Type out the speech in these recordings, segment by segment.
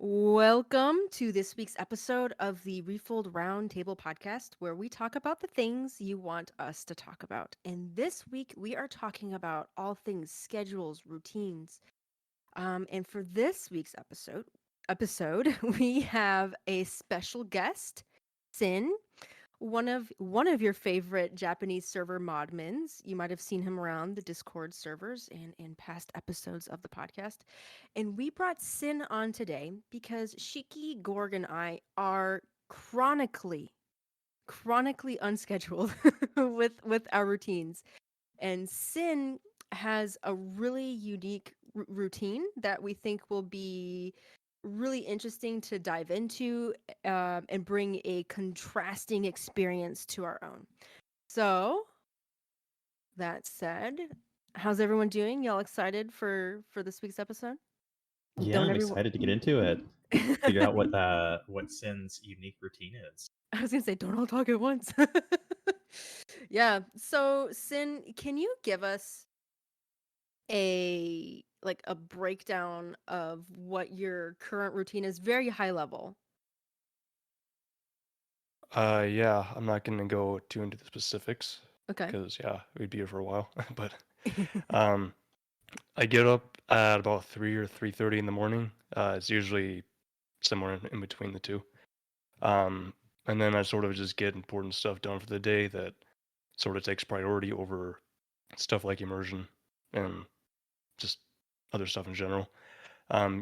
Welcome to this week's episode of the Refold Roundtable podcast, where we talk about the things you want us to talk about. And this week, we are talking about all things schedules, routines. And for this week's episode, we have a special guest, Sin, one of your favorite Japanese server modmins. You might have seen him around the Discord servers and in past episodes of the podcast. And we brought Sin on today because Shiki, Gorg, and I are chronically unscheduled with our routines. And Sin has a really unique routine that we think will be really interesting to dive into and bring a contrasting experience to our own. So, that said, how's everyone doing? Y'all excited for this week's episode? Yeah, Don't I'm everyone excited to get into it. Figure out what Sin's unique routine is. I was gonna say, don't all talk at once. Yeah. So, Sin, can you give us a breakdown of what your current routine is, very high level? Yeah, I'm not gonna go too into the specifics Okay. because we'd be here for a while. But um, I get up at about 3 or 3:30 in the morning. It's usually somewhere in between the two. Um, and then I sort of just get important stuff done for the day that sort of takes priority over stuff like immersion and just other stuff in general.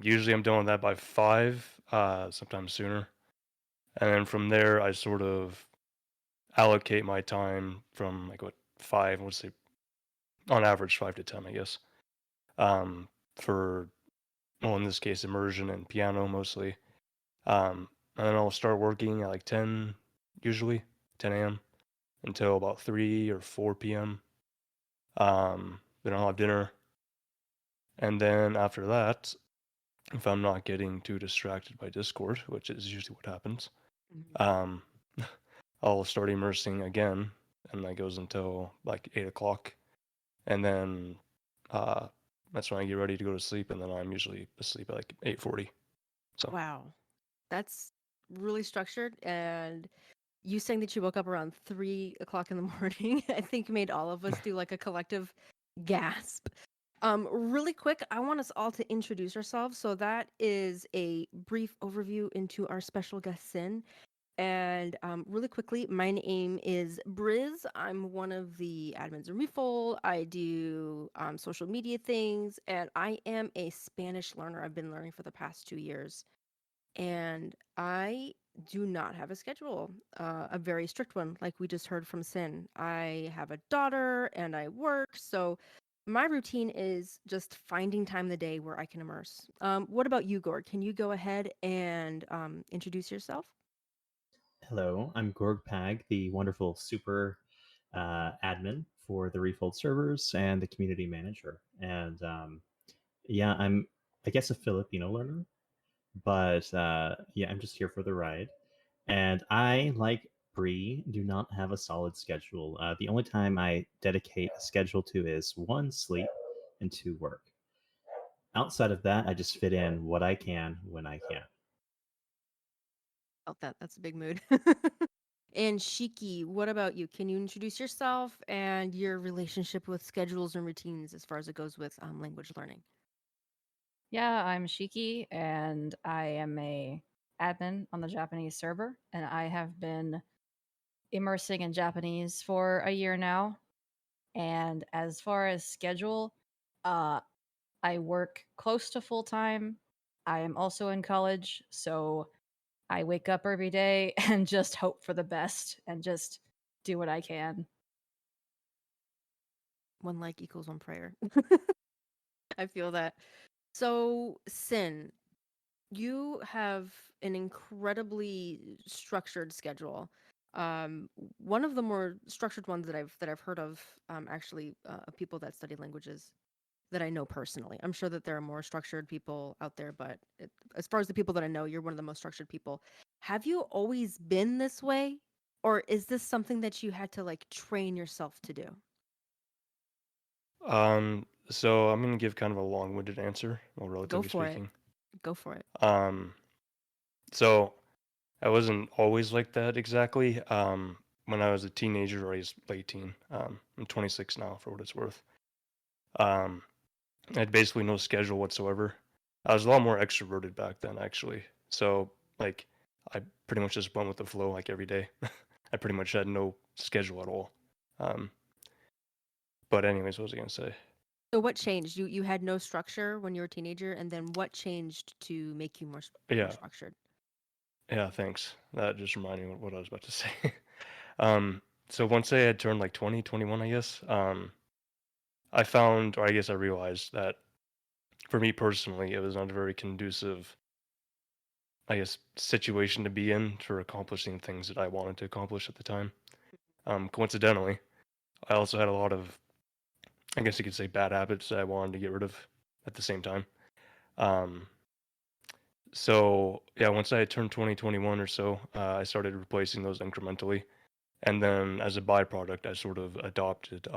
Usually I'm done with that by 5, sometimes sooner. And then from there, I sort of allocate my time from like what 5, let's say on average 5 to 10, I guess. Um, for well, in this case, immersion and piano mostly. And then I'll start working at like 10, usually 10 a.m. until about 3 or 4 p.m. Then I'll have dinner, and then after that, if I'm not getting too distracted by Discord, which is usually what happens, Mhm. um, I'll start immersing again, and that goes until like 8 o'clock. And then uh, that's when I get ready to go to sleep, and then I'm usually asleep at like 8:40. So Wow. That's really structured. And you saying that you woke up around 3 o'clock in the morning, I think made all of us do like a collective gasp. Really quick, I want us all to introduce ourselves. So that is a brief overview into our special guest Sin. And really quickly, my name is Briz. I'm one of the admins in Refold. I do social media things, and I am a Spanish learner. I've been learning for the past 2 years, and I do not have a schedule, a very strict one, like we just heard from Sin. I have a daughter and I work, so my routine is just finding time in the day where I can immerse. What about you, Gord? Can you go ahead and introduce yourself? Hello, I'm Gorg Pag, the wonderful super admin for the Refold servers and the community manager. And yeah, I'm, I guess, a Filipino learner, but yeah, I'm just here for the ride. And I, like Bree, do not have a solid schedule. The only time I dedicate a schedule to is 1, sleep, and 2, work. Outside of that, I just fit in what I can when I can. Felt that. That's a big mood. And Shiki, what about you? Can you introduce yourself and your relationship with schedules and routines as far as it goes with language learning? Yeah, I'm Shiki, and I am a admin on the Japanese server, and I have been immersing in Japanese for a year now. And as far as schedule, uh, I work close to full time. I am also in college, so I wake up every day and just hope for the best and just do what I can. One like equals one prayer. I feel that. So, Sin, you have an incredibly structured schedule. One of the more structured ones that I've heard of, actually, of people that study languages that I know personally. I'm sure that there are more structured people out there, but as far as the people that I know, you're one of the most structured people. Have you always been this way, or is this something that you had to like train yourself to do? so I'm gonna give kind of a long-winded answer, well, Go relatively for it. speaking. Go for it. Um, So I wasn't always like that exactly. When I was a teenager, or I was late teen, I'm 26 now for what it's worth. Um, I had basically no schedule whatsoever. I was a lot more extroverted back then, actually. So, like, I pretty much just went with the flow, like every day. I pretty much had no schedule at all. Um, but anyways, what was I gonna say? So what changed? You had no structure when you were a teenager, and then what changed to make you more Yeah, structured? yeah, thanks. That just reminded me of what I was about to say. um, so once I had turned like 20, 21, I guess, I found, or I guess I realized that for me personally, it was not a very conducive, I guess, situation to be in for accomplishing things that I wanted to accomplish at the time. Coincidentally, I also had a lot of, I guess you could say, bad habits that I wanted to get rid of at the same time. Um, so yeah, once I had turned 2021 or so, I started replacing those incrementally, and then as a byproduct, I sort of adopted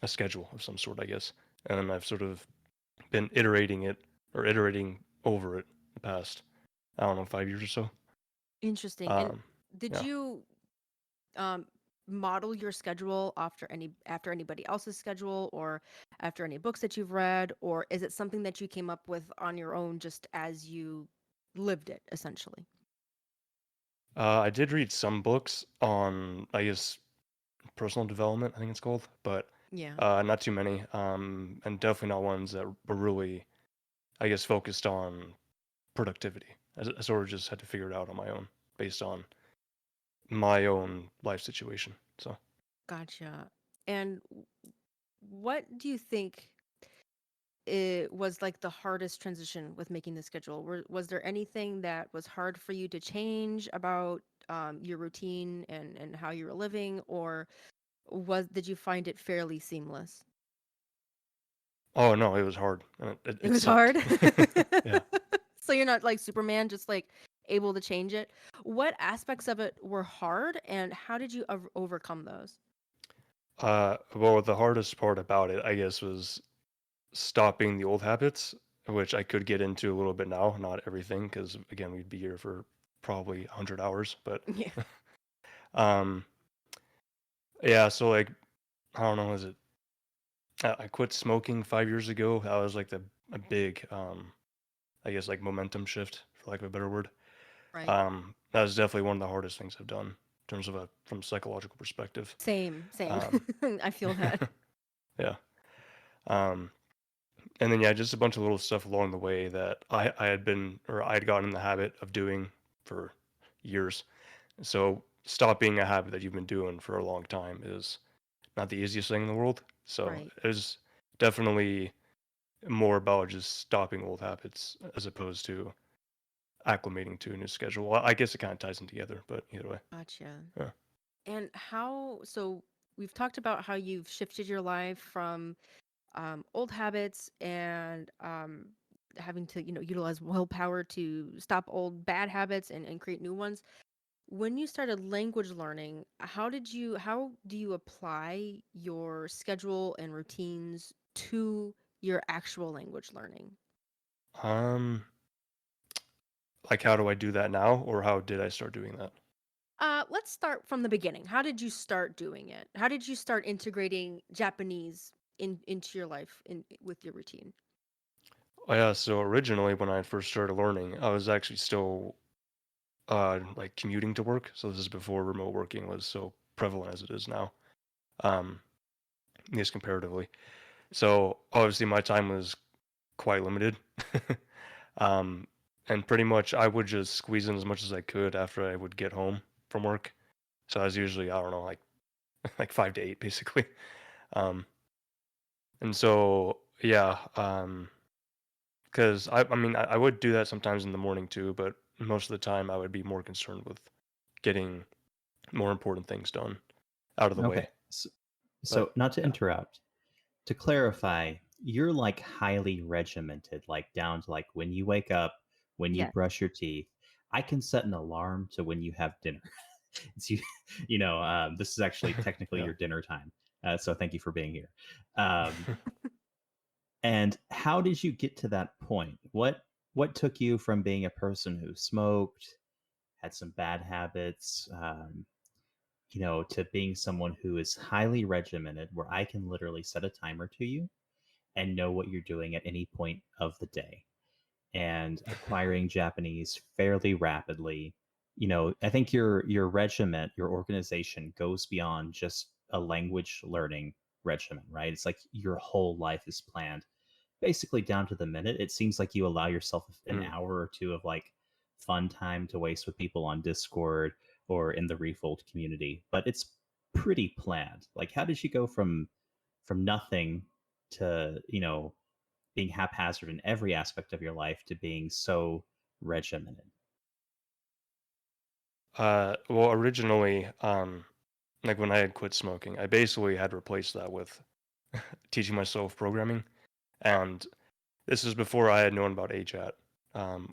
a schedule of some sort, I guess, and then I've sort of been iterating over it the past, I don't know, 5 years or so. Interesting. And Um, did yeah. you um model your schedule after anybody else's schedule, or after any books that you've read, or is it something that you came up with on your own just as you lived it essentially? I did read some books on, I guess, personal development, I think it's called, but Yeah. not too many, and definitely not ones that were really, I guess, focused on productivity. I sort of just had to figure it out on my own based on my own life situation. So, Gotcha. And what do you think it was like the hardest transition with making the schedule? Was there anything that was hard for you to change about your routine and how you were living, or did you find it fairly seamless? oh no, it was hard. It It was sucked. hard. Yeah. So you're not like Superman, just like able to change it. What aspects of it were hard, and how did you overcome those? Well, the hardest part about it, I guess, was stopping the old habits, which I could get into a little bit now. Not everything, because again, we'd be here for probably 100 hours. But Yeah. um, yeah. So like, I don't know. Is it? I quit smoking 5 years ago. That was like a big, I guess, like momentum shift, for lack of a better word. Right. That was definitely one of the hardest things I've done in terms of from a psychological perspective. Same. Um, I feel that. yeah. Um, and then yeah, just a bunch of little stuff along the way that I had been, or I'd gotten in the habit of doing for years. So stop being a habit that you've been doing for a long time is not the easiest thing in the world. So Right. it was definitely more about just stopping old habits as opposed to acclimating to a new schedule. Well, I guess it kind of ties them together, but either way, Gotcha. yeah. And so we've talked about how you've shifted your life from old habits and having to, utilize willpower to stop old bad habits and create new ones. When you started language learning, how do you apply your schedule and routines to your actual language learning? Um, like how do I do that now, or how did I start doing that? Let's start from the beginning. How did you start doing it? How did you start integrating Japanese into your life with your routine? Oh, yeah, so originally when I first started learning, I was actually still like commuting to work. So this is before remote working was so prevalent as it is now. Um, yes, comparatively. So obviously my time was quite limited. um, and pretty much I would just squeeze in as much as I could after I would get home from work. So I was usually, I don't know, like like 5 to 8 basically. Um, and so yeah, because I mean I would do that sometimes in the morning too, but most of the time I would be more concerned with getting more important things done out of the way. Okay. So But not to yeah, interrupt, to clarify, you're like highly regimented, like down to like when you wake up, when you Yes. brush your teeth. I can set an alarm to when you have dinner. It's you, this is actually technically yeah. your dinner time. So thank you for being here. Um, and how did you get to that point? What? what took you from being a person who smoked, had some bad habits, to being someone who is highly regimented, where I can literally set a timer to you and know what you're doing at any point of the day, and acquiring Japanese fairly rapidly. I think your regiment, your organization goes beyond just a language learning regimen, right? It's like your whole life is planned basically down to the minute. It seems like you allow yourself an Mm. hour or two of like fun time to waste with people on Discord or in the Refold community, but it's pretty planned. Like, how did you go from nothing to being haphazard in every aspect of your life to being so regimented? Well, originally, like when I had quit smoking, I basically had replaced that with teaching myself programming, and this is before I had known about AJAT,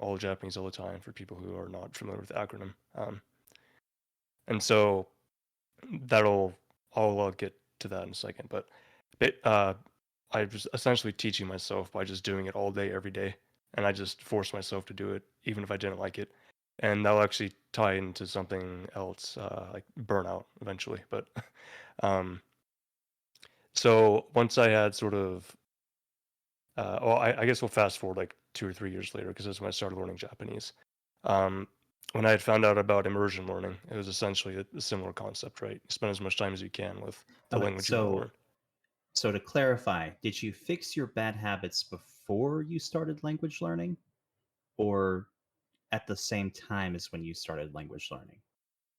all Japanese all the time for people who are not familiar with the acronym. And so that'll I'll get to that in a second, but it, I was essentially teaching myself by just doing it all day, every day, and I just forced myself to do it, even if I didn't like it. And that'll actually tie into something else, like burnout eventually. But um, so once I had sort of, well, I guess we'll fast forward like 2 or 3 years later because that's when I started learning Japanese. Um, when I had found out about immersion learning, it was essentially a similar concept, right? You spend as much time as you can with the Okay, language you want to learn. so to clarify, did you fix your bad habits before you started language learning, or at the same time as when you started language learning?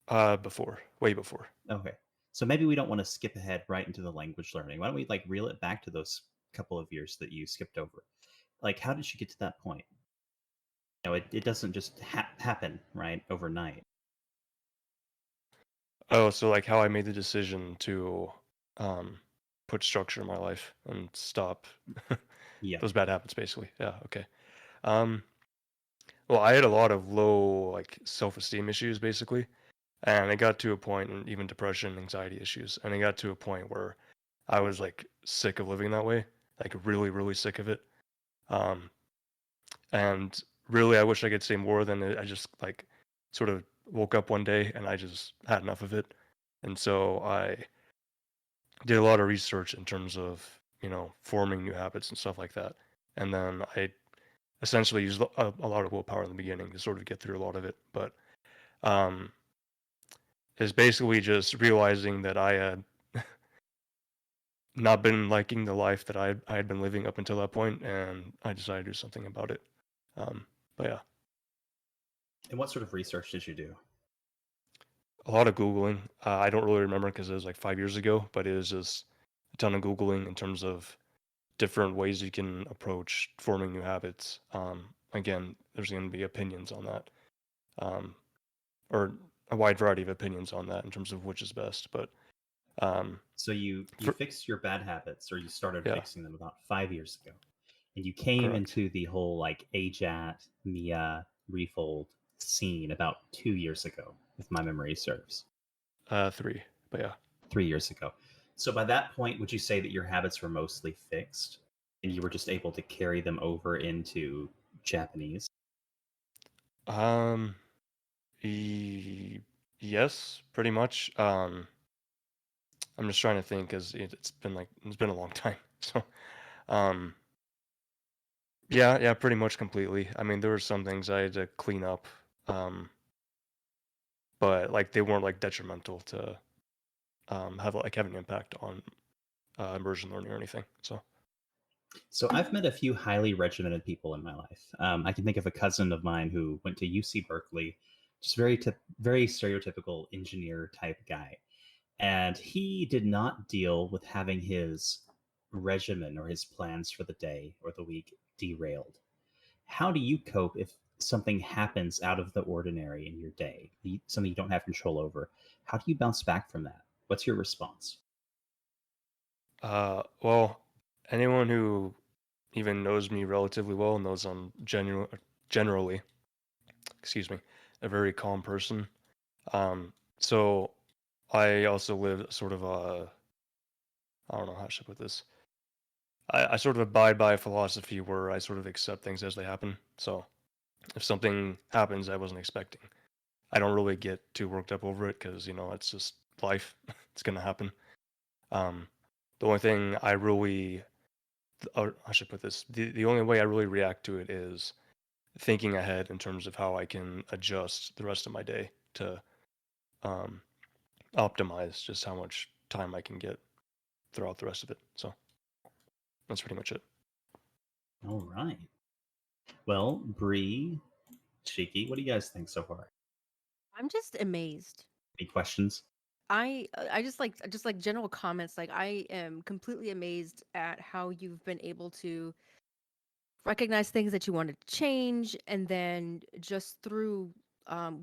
Before, way before. Okay. So maybe we don't want to skip ahead right into the language learning. Why don't we like reel it back to those couple of years that you skipped over? Like, how did you get to that point? It doesn't just happen, right, overnight. Oh, so like how I made the decision to um, put structure in my life and stop Yeah. those bad habits, basically. Yeah. Okay. Um, well, I had a lot of low like self-esteem issues, basically, and it got to a point, and even depression, anxiety issues, and it got to a point where I was like sick of living that way, like really, really sick of it. Um, and really, I wish I could say more than I just like sort of woke up one day and I just had enough of it, and so I did a lot of research in terms of forming new habits and stuff like that, and then I essentially used a lot of willpower in the beginning to sort of get through a lot of it, but um, is basically just realizing that I had not been liking the life that I had been living up until that point, and I decided to do something about it. But yeah, And what sort of research did you do? a lot of Googling. I don't really remember because it was like 5 years ago, but it was just a ton of Googling in terms of different ways you can approach forming new habits. Again, there's going to be opinions on that, um, or a wide variety of opinions on that in terms of which is best. But So you for, fixed your bad habits, or you started yeah, fixing them about 5 years ago, and you came correct. into the whole like AJAT, Mia, Refold scene about 2 years ago, if my memory serves. 3, but yeah. 3 years ago. So by that point, would you say that your habits were mostly fixed and you were just able to carry them over into Japanese? Um, yes, pretty much. I'm just trying to think because it's been a long time. So, um, yeah, pretty much completely. I mean, there were some things I had to clean up, um, but like they weren't like detrimental to have an impact on immersion learning or anything. So, So I've met a few highly regimented people in my life. I can think of a cousin of mine who went to UC Berkeley, just very stereotypical engineer type guy, and he did not deal with having his regimen or his plans for the day or the week derailed. How do you cope if something happens out of the ordinary in your day, something you don't have control over? How do you bounce back from that? What's your response? well, anyone who even knows me relatively well knows I'm generally, excuse me, a very calm person. So I also live sort of a, I don't know how I should put this. I sort of abide by a philosophy where I sort of accept things as they happen. So if something happens I wasn't expecting, I don't really get too worked up over it because it's just life. It's gonna happen. Um, the only thing I really, or I should put this, the only way I really react to it is thinking ahead in terms of how I can adjust the rest of my day to um, optimize just how much time I can get throughout the rest of it. So that's pretty much it. All right. Well, Bree, Cheeky, what do you guys think so far? I'm just amazed. Any questions? I just like general comments. Like I am completely amazed at how you've been able to recognize things that you wanted to change, and then just through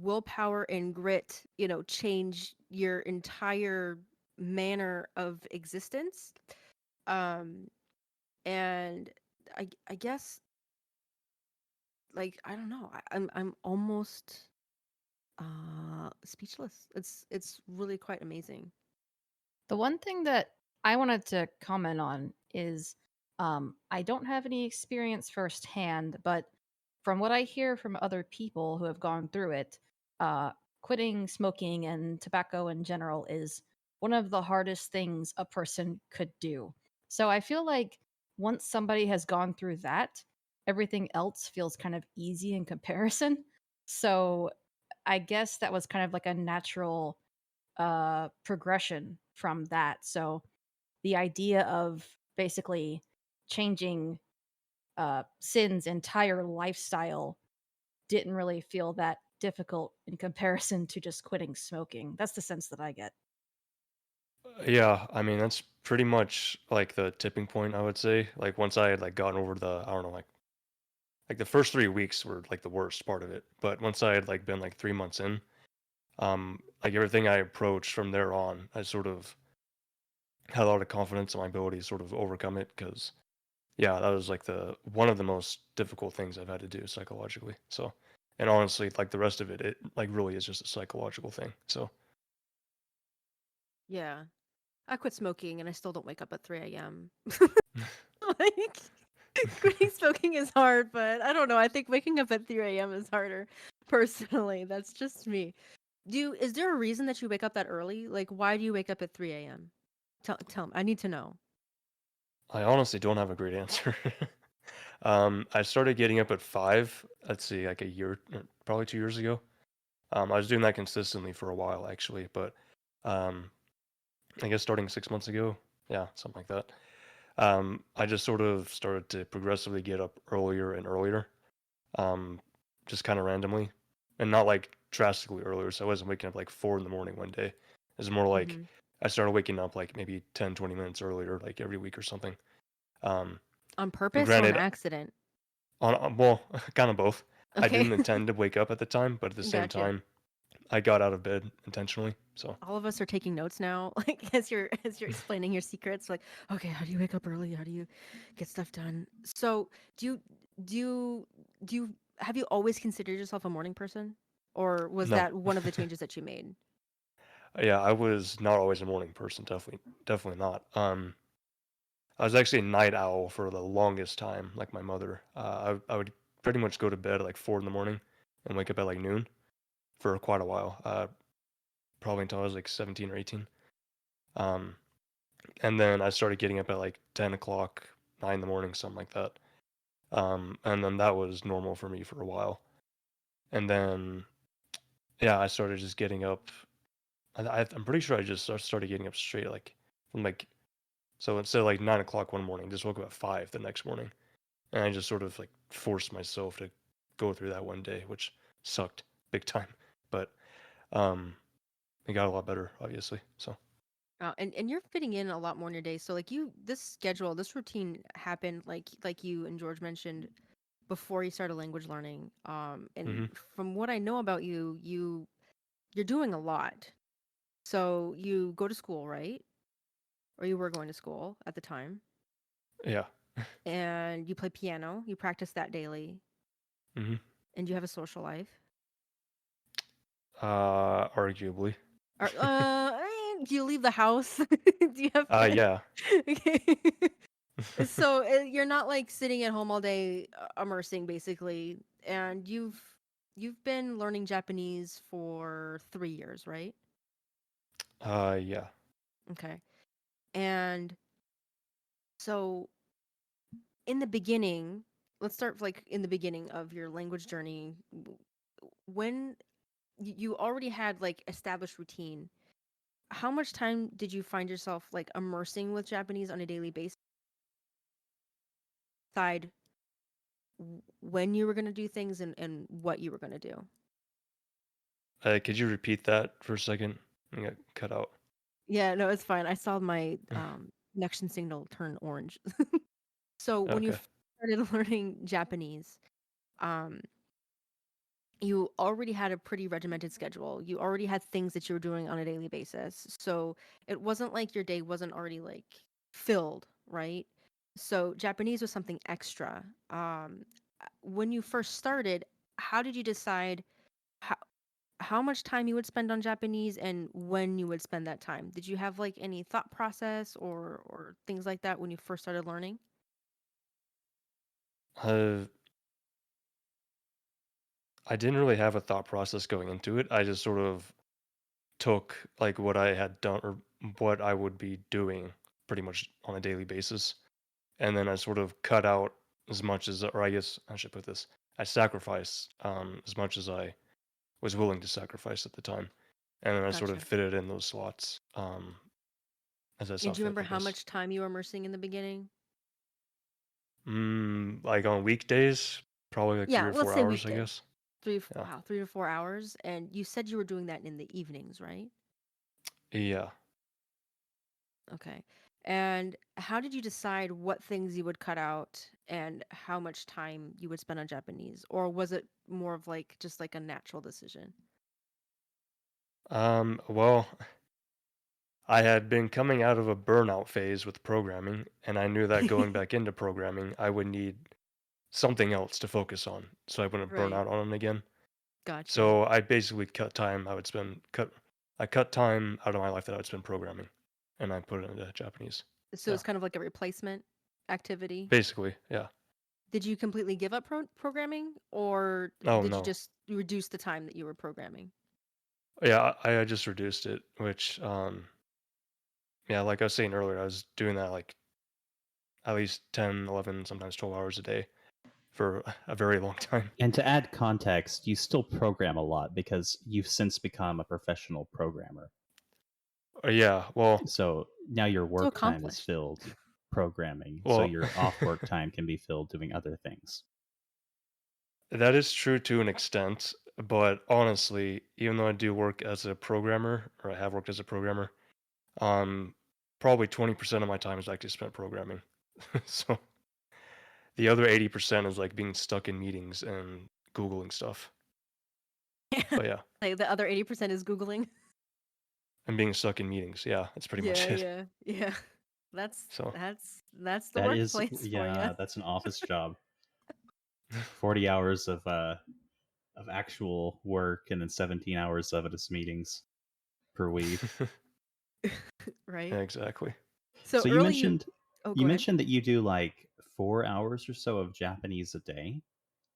willpower and grit, change your entire manner of existence. Um, and I guess, like, I don't know. I'm almost speechless. It's really quite amazing. The one thing that I wanted to comment on is I don't have any experience firsthand, but from what I hear from other people who have gone through it, uh, quitting smoking and tobacco in general is one of the hardest things a person could do. So I feel like once somebody has gone through that, everything else feels kind of easy in comparison. So I guess that was kind of like a natural progression from that. So the idea of basically changing Sin's entire lifestyle didn't really feel that difficult in comparison to just quitting smoking. That's the sense that I get. Yeah, I mean that's pretty much like the tipping point, I would say. Like once I had like gotten over the, I don't know, like the first 3 weeks were like the worst part of it. But once I had like been like 3 months in, like everything I approached from there on, I sort of had a lot of confidence in my ability to sort of overcome it. Because yeah, that was like the one of the most difficult things I've had to do psychologically. So, and honestly, like the rest of it, it like really is just a psychological thing. So Yeah. I quit smoking and I still don't wake up at 3 a.m. Like, quitting smoking is hard, but I don't know. I think waking up at 3 a.m. is harder, personally. That's just me. Is there a reason that you wake up that early? Like, why do you wake up at 3 a.m.? Tell me. I need to know. I honestly don't have a great answer. I started getting up at 5. Let's see, like a year, probably 2 years ago. I was doing that consistently for a while actually, but um, I guess starting 6 months ago, yeah, something like that. I just sort of started to progressively get up earlier and earlier, um, just kind of randomly, and not like drastically earlier. So I wasn't waking up like 4 in the morning one day. It's more like Hmm. I started waking up like maybe 10, 20 minutes earlier, like every week or something. Um, On and purpose or on granted, accident? well, kind of both. I Okay. didn't intend to wake up at the time, but at the same Gotcha. time, I got out of bed intentionally. So All of us are taking notes now, like as you're explaining your secrets. Like, okay, how do you wake up early? How do you get stuff done? So, do you do you do you have you always considered yourself a morning person, or was no, that one of the changes that you made? yeah, I was not always a morning person. Definitely not. I was actually a night owl for the longest time, like my mother. I would pretty much go to bed at like 4 in the morning and wake up at like noon for quite a while. Probably until I was like 17 or 18. Um, and then I started getting up at like 10 o'clock, 9 in the morning, something like that. And then that was normal for me for a while. And then yeah, I started just getting up. I'm pretty sure I just started getting up straight like from like, so instead of like 9 o'clock one morning, just woke up at 5 the next morning, and I just sort of like forced myself to go through that one day, which sucked big time. But um, it got a lot better, obviously. So And you're fitting in a lot more in your day. So like this schedule, this routine happened like you and George mentioned before you started language learning. And hmm from what I know about you, you're doing a lot. So you go to school, right? Or you were going to school at the time, yeah, and you play piano. You practice that daily, hmm and you have a social life. arguably, Or do you leave the house? Do you have friends? yeah. Okay. So you're not like sitting at home all day immersing basically, and you've been learning Japanese for 3 years, right? Yeah. Okay. And so in the beginning, let's start like in the beginning of your language journey. When you already had like established routine, how much time did you find yourself like immersing with Japanese on a daily basis? Decide when you were going to do things and what you were going to do. Could you repeat that for a second? I got cut out. Yeah, no, it's fine. I saw my connection signal turn orange. So when you Okay. started learning Japanese, um, you already had a pretty regimented schedule. You already had things that you were doing on a daily basis. So it wasn't like your day wasn't already like filled, right? So Japanese was something extra. When you first started, how did you decide how how much time you would spend on Japanese and when you would spend that time? Did you have like any thought process or things like that when you first started learning? Uh, I didn't really have a thought process going into it. I just sort of took like what I had done or what I would be doing pretty much on a daily basis. And then I sort of cut out as much as, or I guess I should put this, I sacrificed as much as I was willing to sacrifice at the time. And then I sort of Gotcha. fitted in those slots as I And saw do you fit, remember I how guess. much time you were immersing in the beginning? Like on weekdays, probably like three Yeah, or let's four say hours, I weekdays. guess. Yeah. Wow, 3 to 4 hours. And you said you were doing that in the evenings, right? Yeah. Okay. And how did you decide what things you would cut out and how much time you would spend on Japanese? Or was it more of like just like a natural decision? Well, I had been coming out of a burnout phase with programming, and I knew that going back into programming, I would need something else to focus on so I wouldn't burn Right. out on it again. Gotcha. So I basically cut time I would spend cut I cut time out of my life that I would spend programming and I put it into Japanese. So Yeah. it's kind of like a replacement activity. Basically, yeah. Did you completely give up programming or Oh did you no. just reduce the time that you were programming? Yeah, I just reduced it, which yeah, like I was saying earlier, I was doing that like at least 10, 11, sometimes 12 hours a day for a very long time. And to add context, you still program a lot because you've since become a professional programmer. Yeah, well, So now your So work time is accomplished. filled programming. So well, your off work time can be filled doing other things. that is true to an extent, but honestly, even though I do work as a programmer, or I have worked as a programmer, um, probably 20% of my time is actually spent programming. So the other 80% is like being stuck in meetings and Googling stuff. But yeah, Like the other 80% is Googling. and being stuck in meetings. Yeah, that's pretty Yeah, much it. yeah, yeah. That's So that's the That is, workplace for you. yeah, that's an office job. 40 hours of actual work and then 17 hours of it is meetings per week. Right? yeah, exactly. So So early you you go ahead. mentioned that you do like 4 hours or so of Japanese a day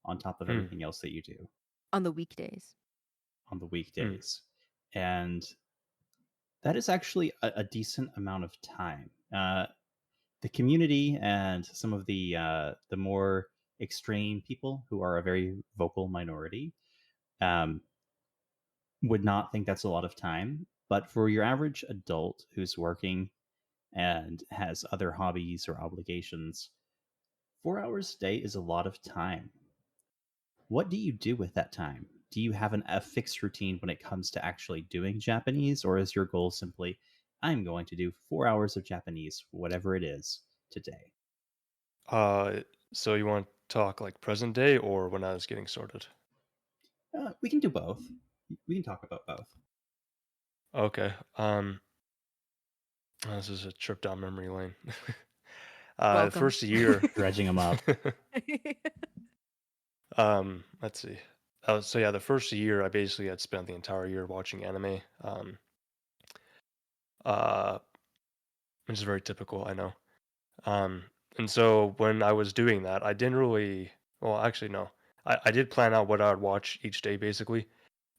on top of Hmm. everything else that you do On the weekdays. on the Hmm. weekdays. And that is actually a decent amount of time. The community and some of the more extreme people who are a very vocal minority um, would not think that's a lot of time. But for your average adult who's working and has other hobbies or obligations, 4 hours a day is a lot of time. What do you do with that time? Do you have a fixed routine when it comes to actually doing Japanese, or is your goal simply, I'm going to do 4 hours of Japanese, whatever it is, today? Uh, so you want to talk like present day or when I was getting started? We can do both. We can talk about both. Okay. This is a trip down memory lane. The Welcome. first year. Dredging them up. Let's see. So yeah, the first year I basically had spent the entire year watching anime. Uh, which is very typical, I know. Um, And so when I was doing that, I didn't really. Well, actually, no. I did plan out what I would watch each day, basically,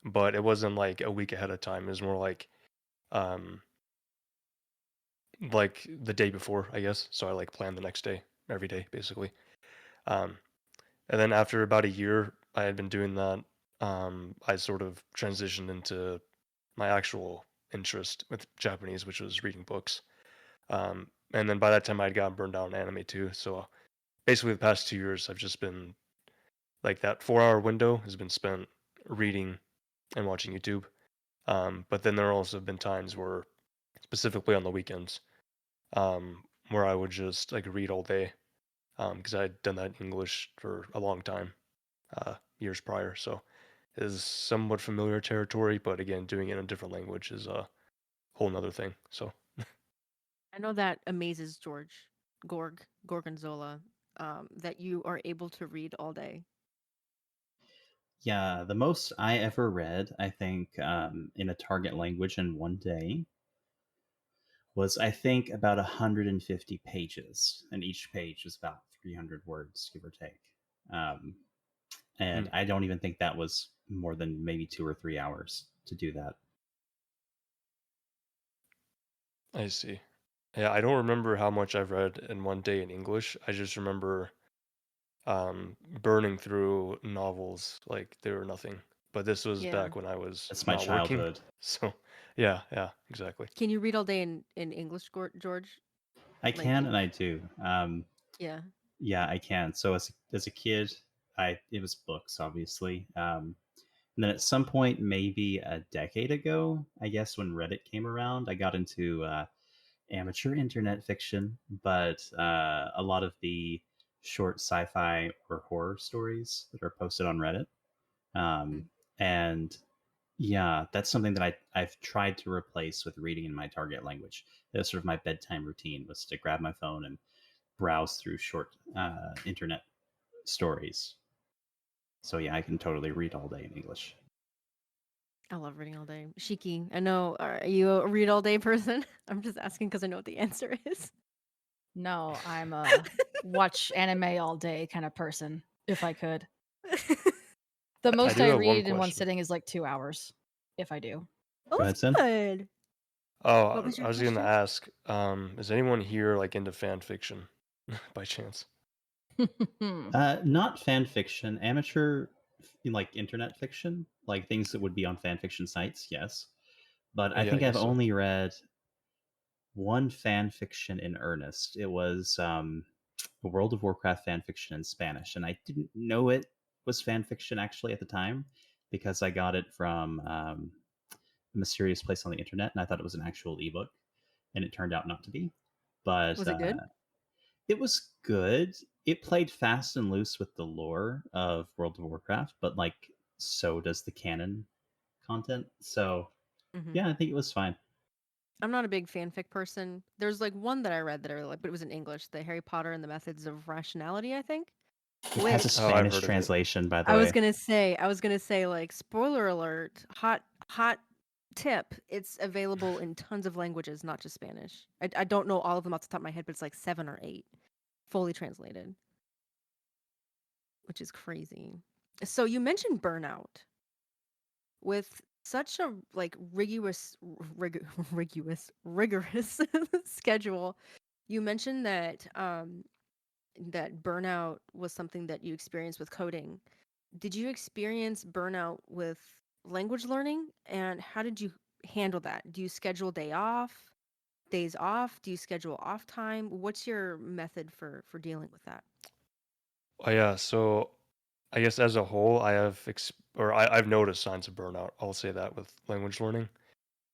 but it wasn't like a week ahead of time. It was more um, like the day before, I guess. So I like planned the next day, every day, basically. Um, and then after about a year, I had been doing that. I sort of transitioned into my actual interest with Japanese, which was reading books. And then by that time, I'd gotten burned out on anime too. So basically, the past 2 years, I've just been like that 4 hour window has been spent reading and watching YouTube. But then there also have been times where, specifically on the weekends, where I would just like read all day because I'd done that in English for a long time, years prior. So it is somewhat familiar territory, but again, doing it in a different language is a whole nother thing. So I know that amazes Gorgonzola, that you are able to read all day. Yeah, the most I ever read, I think, in a target language in one day was, I think, about 150 pages, and each page was about 300 words, give or take. Um, and hmm, I don't even think that was more than maybe 2 or 3 hours to do that. I see. Yeah, I don't remember how much I've read in one day in English. I just remember burning through novels like they were nothing. But this was Yeah. back when I was That's my not working. childhood. So yeah, exactly. Can you read all day in English, George? I Like, can and I do. yeah. Yeah, I can. So as a kid, it was books, obviously. And then at some point, maybe a decade ago, I guess when Reddit came around, I got into amateur internet fiction, but a lot of the short sci-fi or horror stories that are posted on Reddit. Um, Mm. and yeah, that's something that I've tried to replace with reading in my target language. That's sort of my bedtime routine, was to grab my phone and browse through short internet stories. So yeah, I can totally read all day in English. I love reading all day. Shiki, I know. Are you a read all day person? I'm just asking because I know what the answer is. No, I'm a watch anime all day kind of person, if I could. The I most do I have one read in one question. sitting is like 2 hours, if I do. Well, Go that's ahead, Sid. good. What Oh, was I your was gonna question? ask, is anyone here like into fan fiction by chance? Not fan fiction, amateur, like internet fiction, like things that would be on fan fiction sites. Yes, but I Yeah, I think I've guess so. only read one fan fiction in earnest. It was a World of Warcraft fan fiction in Spanish, and I didn't know it was fan fiction actually at the time because I got it from a mysterious place on the internet, and I thought it was an actual ebook, and it turned out not to be. But Was it good? it was good. It played fast and loose with the lore of World of Warcraft, but like so does the canon content. So Hmm. yeah, I think it was fine. I'm not a big fanfic person. There's like one that I read that I really like, but it was in English. The Harry Potter and the Methods of Rationality, I think. It has a Which Oh, I've Spanish heard of it. translation, by the I was way. gonna say, like, spoiler alert, hot tip. It's available in tons of languages, not just Spanish. I don't know all of them off the top of my head, but it's like 7 or 8 fully translated, which is crazy. So you mentioned burnout. With such a like rigorous schedule, you mentioned that that burnout was something that you experienced with coding. Did you experience burnout with language learning, and how did you handle that? Do you schedule days off? Do you schedule off time? What's your method for dealing with that? Oh yeah, so I guess as a whole, I've noticed signs of burnout. I'll say that with language learning.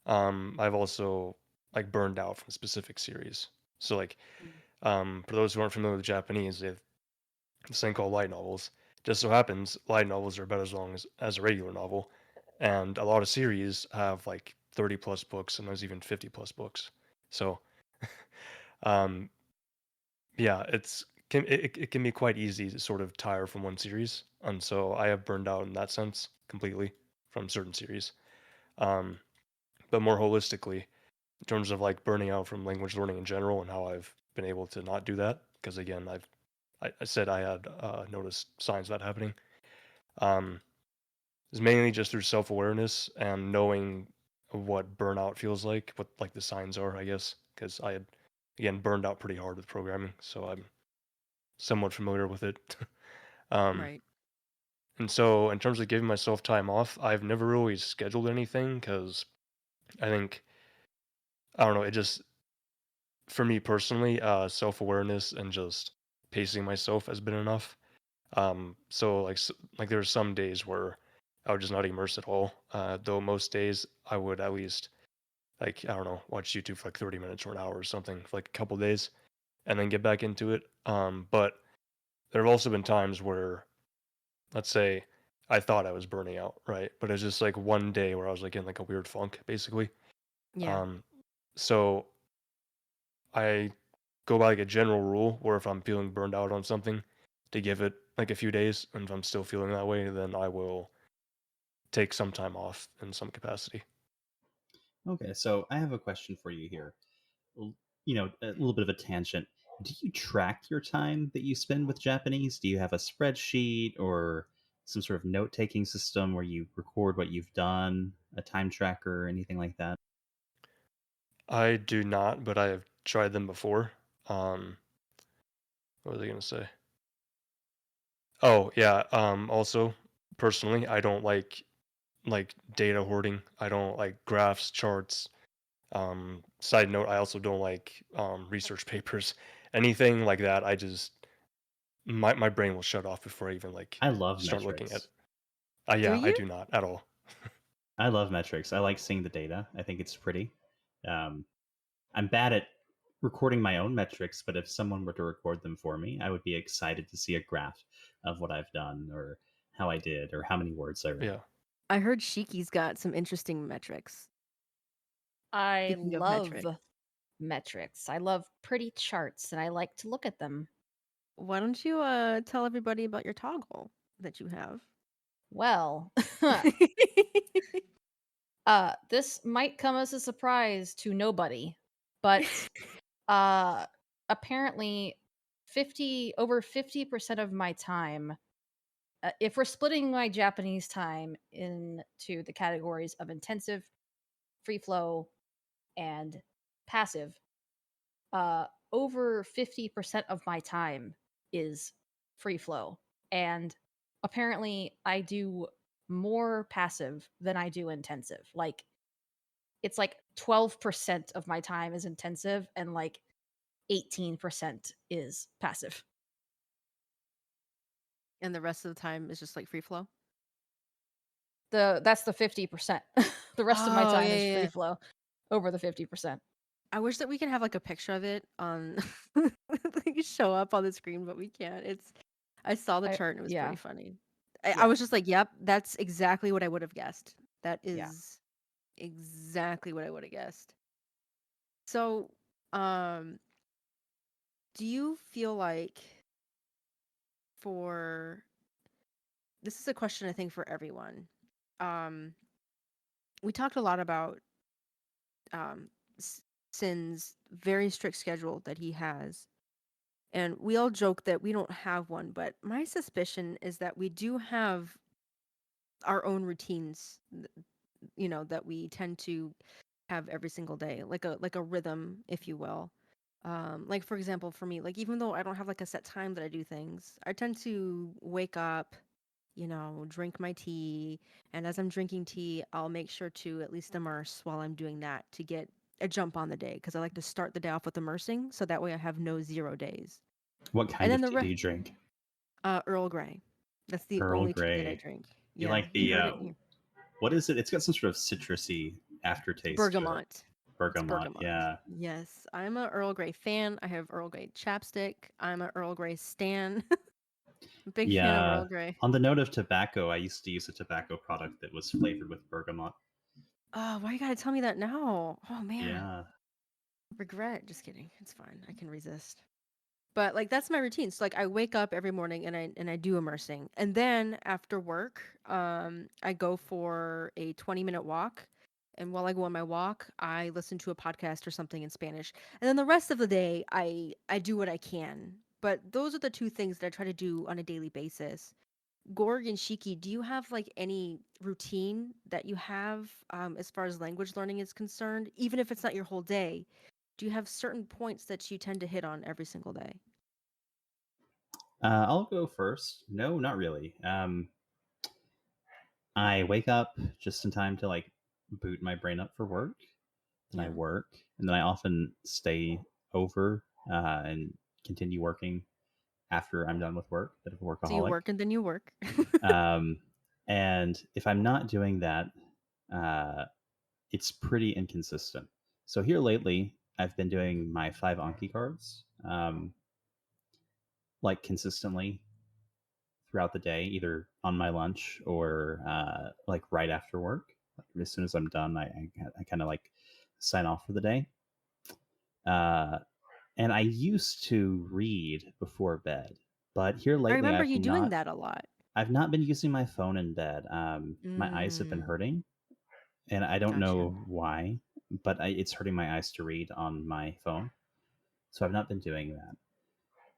I've also like burned out from specific series. So like, Mm. for those who aren't familiar with Japanese, they have this thing called light novels. Just so happens, light novels are about as long as a regular novel, and a lot of series have like 30 plus books, and there's even 50 plus books. So, um, yeah, it can be quite easy to sort of tire from one series, and so I have burned out in that sense completely from certain series. Um, but more holistically, in terms of like burning out from language learning in general and how I've been able to not do that, because again, I said I had noticed signs of that happening. Um, it's mainly just through self-awareness and knowing what burnout feels like, what like the signs are, I guess, because I had again burned out pretty hard with programming, so I'm somewhat familiar with it. um, Right. and so in terms of giving myself time off, I've never really scheduled anything because I think I don't know, it just for me personally, self-awareness and just pacing myself has been enough. So like there's some days where I would just not immerse at all. Though most days I would at least like I don't know watch YouTube for like 30 minutes or an hour or something for like a couple days and then get back into it. But there have also been times where let's say I thought I was burning out, right? But it's just like one day where I was like in like a weird funk, basically. Yeah. Um, so I go by like a general rule where if I'm feeling burned out on something, to give it like a few days, and if I'm still feeling that way, then I will take some time off in some capacity. Okay, so I have a question for you here. A little bit of a tangent. Do you track your time that you spend with Japanese? Do you have a spreadsheet or some sort of note-taking system where you record what you've done, a time tracker, or anything like that? I do not, but I have tried them before. Um, what was I gonna say? Oh yeah. Also, personally, I don't like data hoarding. I don't like graphs, charts. Side note, I also don't like research papers, anything like that. I just my brain will shut off before I even like I love start looking at. metrics. Do Yeah, I you? do not at all. I love metrics. I like seeing the data. I think it's pretty. Um, I'm bad at recording my own metrics, but if someone were to record them for me, I would be excited to see a graph of what I've done or how I did or how many words I read. Yeah. I heard Shiki's got some interesting metrics. I Speaking of love metrics, metrics. I love pretty charts and I like to look at them. why don't you tell everybody about your toggle that you have? Well, this might come as a surprise to nobody, but apparently 50% of my time, if we're splitting my Japanese time into the categories of intensive, free flow, and passive, over 50% of my time is free flow. And apparently I do more passive than I do intensive. Like it's like 12% of my time is intensive and like 18% is passive. And the rest of the time is just like free flow. That's the 50%. The rest of my Oh, time yeah, is yeah, free yeah. flow over the 50%. I wish that we could have like a picture of it on like show up on the screen, but we can't. I saw the chart and it was pretty Yeah. funny. I Yeah. was just like, yep, that's exactly what I would have guessed. That Yeah. is exactly what I would have guessed. So, um, do you feel like for this is a question I think for everyone. Um, we talked a lot about um Sin's very strict schedule that he has. And we all joke that we don't have one, but my suspicion is that we do have our own routines, that we tend to have every single day, like a rhythm, if you will. Like for example, for me, like even though I don't have like a set time that I do things, I tend to wake up, drink my tea, and as I'm drinking tea, I'll make sure to at least immerse while I'm doing that to get a jump on the day because I like to start the day off with immersing, so that way I have no 0 days. What And kind then of the tea do rest, you drink? Earl Grey. That's the Earl only tea that I Grey. drink. You Yeah, like you the heard it. what is it? It's got some sort of citrusy aftertaste to it. Bergamot. It's Bergamot. bergamot. Yeah. Yes, I'm a Earl Grey fan. I have Earl Grey chapstick. I'm a Earl Grey stan. Big fan of Yeah. Earl Grey. On the note of tobacco, I used to use a tobacco product that was flavored with bergamot. Oh, why you gotta tell me that now? Oh man, Yeah. regret. Just kidding. It's fine. I can resist. But like that's my routine. So like I wake up every morning and I do immersing. And then after work, I go for a 20-minute walk. And while I go on my walk, I listen to a podcast or something in Spanish. And then the rest of the day, I do what I can but those are the two things that I try to do on a daily basis. Gorg and Shiki, do you have like any routine that you have as far as language learning is concerned? Even if it's not your whole day, do you have certain points that you tend to hit on every single day? I'll go first. No, not really. I wake up just in time to like boot my brain up for work. Then I Yeah. work, and then I often stay over and continue working after I'm done with work. Bit of a So you workaholic. work and then you work. Um, and if I'm not doing that, uh, it's pretty inconsistent. So here lately, I've been doing my 5 Anki cards, like consistently throughout the day, either on my lunch or like right after work. Like, as soon as I'm done, I kind of like sign off for the day. Uh, and I used to read before bed, but here I lately remember you doing that a lot. I've not been using my phone in bed. My eyes have been Mm, hurting, and I don't gotcha. know why, but it's hurting my eyes to read on my phone. So I've not been doing that.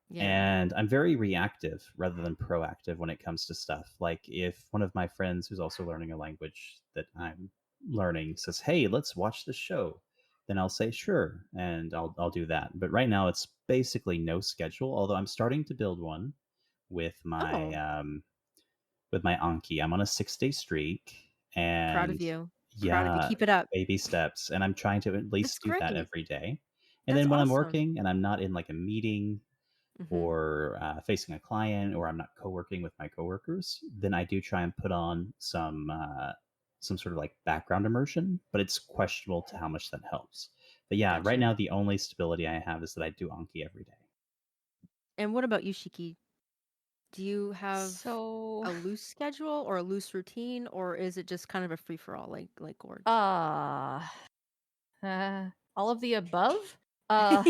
Yeah. And I'm very reactive rather than proactive when it comes to stuff. Like if one of my friends who's also learning a language that I'm learning says, "Hey, let's watch the show," then I'll say sure, and I'll do that. But right now it's basically no schedule. Although I'm starting to build one with my Oh, Anki. I'm on a 6-day streak, proud of and you. Proud of you. yeah, Keep it up. baby steps. And I'm trying to at That's least do that great. every day. And That's then when I'm awesome. working and I'm not in like a meeting Hmm. or facing a client, or I'm not co-working with my coworkers, then I do try and put on some sort of like background immersion, but it's questionable to how much that helps. But yeah, right Gotcha. now the only stability I have is that I do Anki every day. And what about you, Shiki? Do you have So, a loose schedule or a loose routine, or is it just kind of a free for all, like Gorg? uh, all of the above. Uh,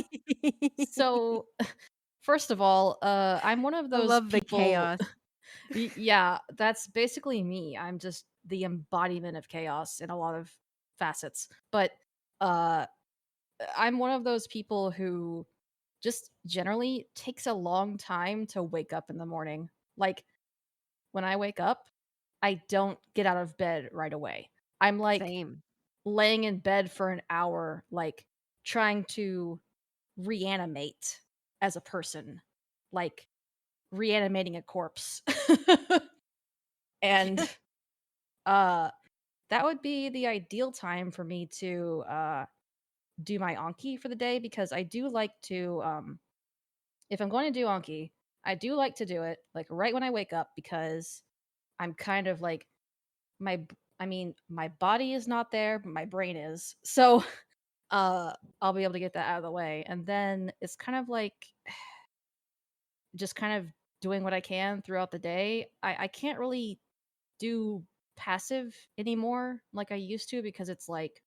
so first of all, I'm one of I those love the people. chaos. Yeah, that's basically me. I'm just the embodiment of chaos in a lot of facets. But uh, I'm one of those people who just generally takes a long time to wake up in the morning. Like when I wake up, I don't get out of bed right away. I'm like Same. laying in bed for an hour, like trying to reanimate as a person, like reanimating a corpse. And uh that would be the ideal time for me to do my Anki for the day because I do like to if I'm going to do Anki, I do like to do it like right when I wake up because I'm kind of like I mean, my body is not there, but my brain is. So, I'll be able to get that out of the way. And then it's kind of like just kind of doing what I can throughout the day. I can't really do passive anymore like I used to because it's like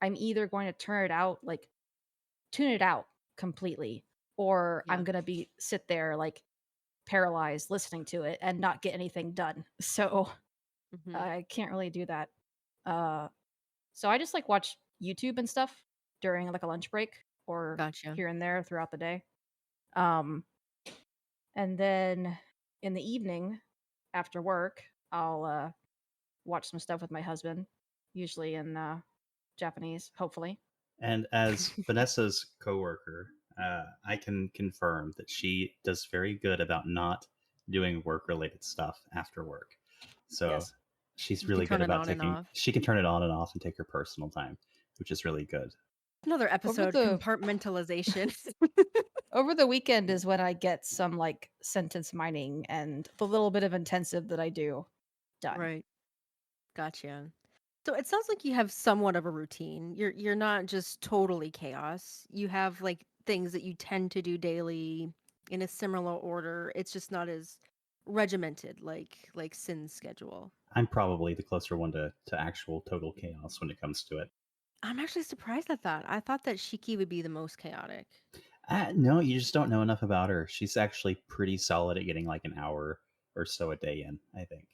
I'm either going to turn it out, like tune it out completely, or Yeah. I'm gonna be sit there like paralyzed listening to it and not get anything done. So Hmm. I can't really do that. Uh, so I just like watch YouTube and stuff during like a lunch break or Gotcha. here and there throughout the day. Um, and then in the evening after work, I'll watch some stuff with my husband, usually in Japanese, hopefully. And as Vanessa's coworker, I can confirm that she does very good about not doing work-related stuff after work. So Yes. she's You can really good turn it about on and taking. off. She can turn it on and off and take her personal time, which is really good. Another Over episode, the compartmentalization. over the weekend is when I get some like sentence mining and the little bit of intensive that I do done. Right. Gotcha. So it sounds like you have somewhat of a routine. You're not just totally chaos. You have like things that you tend to do daily in a similar order. It's just not as regimented like Sin's schedule. I'm probably the closer one to actual total chaos when it comes to it. I'm actually surprised at that. I thought that Shiki would be the most chaotic. No, you just don't know enough about her. She's actually pretty solid at getting like an hour or so a day in, I think.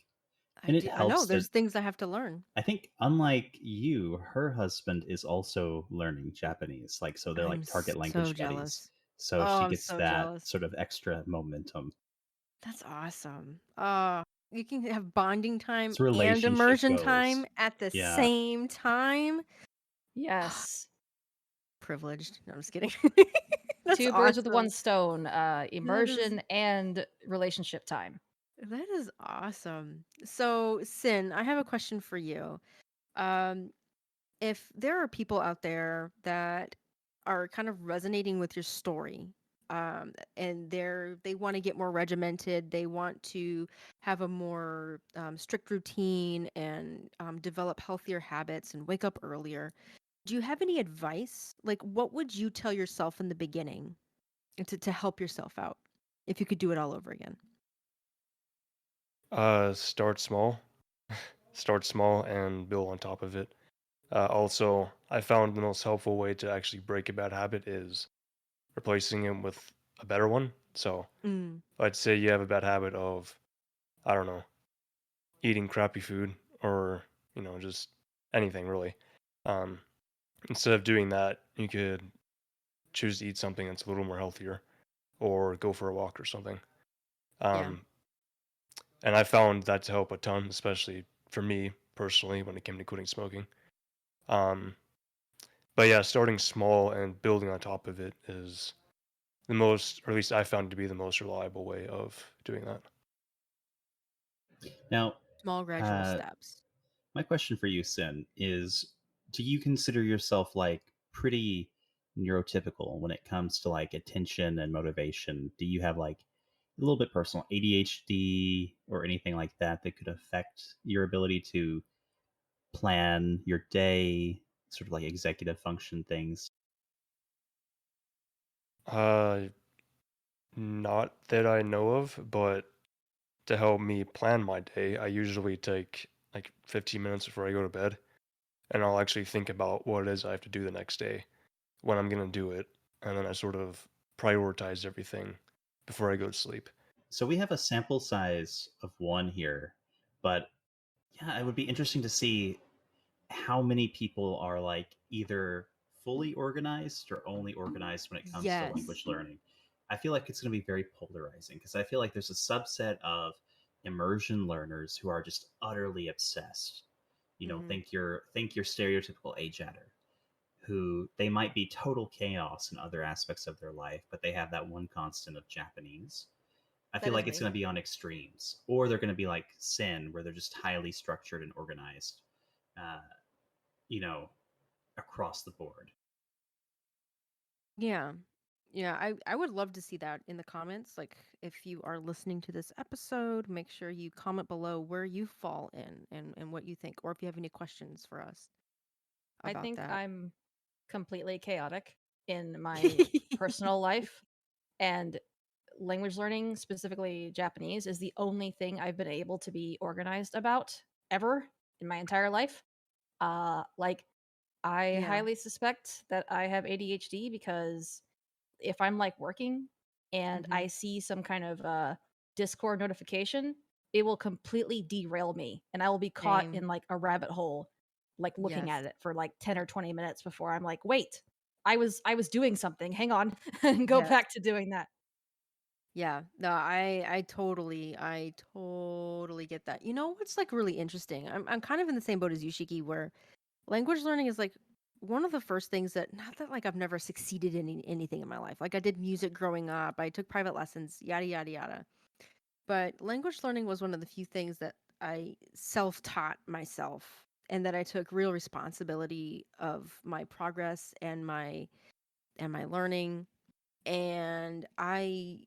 And it I know helps that there's things I have to learn. I think, unlike you, her husband is also learning Japanese. Like, so they're I'm like target so language buddies. jealous. So Oh, she I'm gets so that jealous. sort of extra momentum. That's awesome. You can have bonding time It's and relationship immersion time goals. at the Yeah. same time. Yes. Privileged. No, I'm just kidding. That's Two birds with one awesome. stone, That is immersion and relationship time. that is awesome. So, Sin, I have a question for you. Um, if there are people out there that are kind of resonating with your story, and they want to get more regimented, they want to have a more strict routine and develop healthier habits and wake up earlier, do you have any advice? Like, what would you tell yourself in the beginning to help yourself out if you could do it all over again? Start small. Start small and build on top of it. Also, I found the most helpful way to actually break a bad habit is replacing it with a better one. So Mm, I'd say you have a bad habit of, I don't know, eating crappy food or, just anything really. Um, Instead of doing that, you could choose to eat something that's a little more healthier or go for a walk or something. yeah. Um, and I found that to help a ton, especially for me personally when it came to quitting smoking. Um, but yeah, starting small and building on top of it is the most, or at least I found to be the most reliable way of doing that. Now, Small gradual uh, steps. my question for you, Sin, is do you consider yourself like pretty neurotypical when it comes to like attention and motivation? Do you have like a little bit personal ADHD or anything like that that could affect your ability to plan your day, sort of like executive function things? Uh, Not that I know of, but to help me plan my day, I usually take like 15 minutes before I go to bed, and I'll actually think about what it is I have to do the next day, when I'm going to do it, and then I sort of prioritize everything before I go to sleep. So we have a sample size of one here, but yeah, it would be interesting to see how many people are like either fully organized or only organized when it comes to Yes. language learning. I feel like it's going to be very polarizing because I feel like there's a subset of immersion learners who are just utterly obsessed. Hmm. Think your stereotypical AJATer, who they might be total chaos in other aspects of their life, but they have that one constant of Japanese. I That feel is like it's me. going to be on extremes, or they're going to be like Sin, where they're just highly structured and organized. Uh, you know, across the board. Yeah. Yeah, I would love to see that in the comments. Like, if you are listening to this episode, make sure you comment below where you fall in and what you think, or if you have any questions for us I about think that. I'm completely chaotic in my personal life, and language learning, specifically Japanese, is the only thing I've been able to be organized about ever in my entire life. Like I Yeah. highly suspect that I have ADHD because if I'm like working and Hmm. I see some kind of Discord notification, it will completely derail me and I will be caught Same. in like a rabbit hole, like looking Yes. at it for like 10 or 20 minutes before I'm like, wait, I was doing something. Hang on, and go Yes. back to doing that. Yeah. No, I totally get that. You know what's like really interesting? I'm kind of in the same boat as you, Shiki, where language learning is like one of the first things that, not that like I've never succeeded in anything in my life. Like I did music growing up, I took private lessons, yada yada yada. But language learning was one of the few things that I self-taught myself and that I took real responsibility of my progress and my learning. And I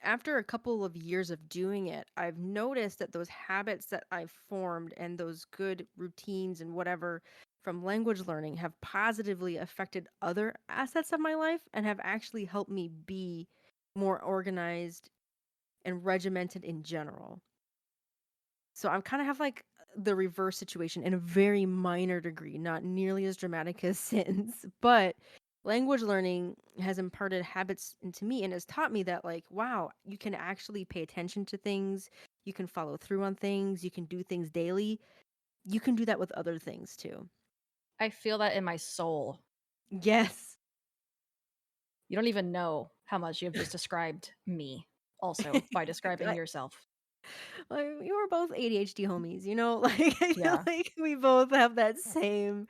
after a couple of years of doing it, I've noticed that those habits that I've formed and those good routines and whatever from language learning have positively affected other assets of my life and have actually helped me be more organized and regimented in general. So I'm kind of have like the reverse situation in a very minor degree, not nearly as dramatic as Sins, but language learning has imparted habits into me and has taught me that like, wow, you can actually pay attention to things, you can follow through on things, you can do things daily. You can do that with other things too. I feel that in my soul. Yes. You don't even know how much you've just described me also by describing Like, yourself. we were both ADHD homies, you know? Like, I feel Yeah. like we both have that same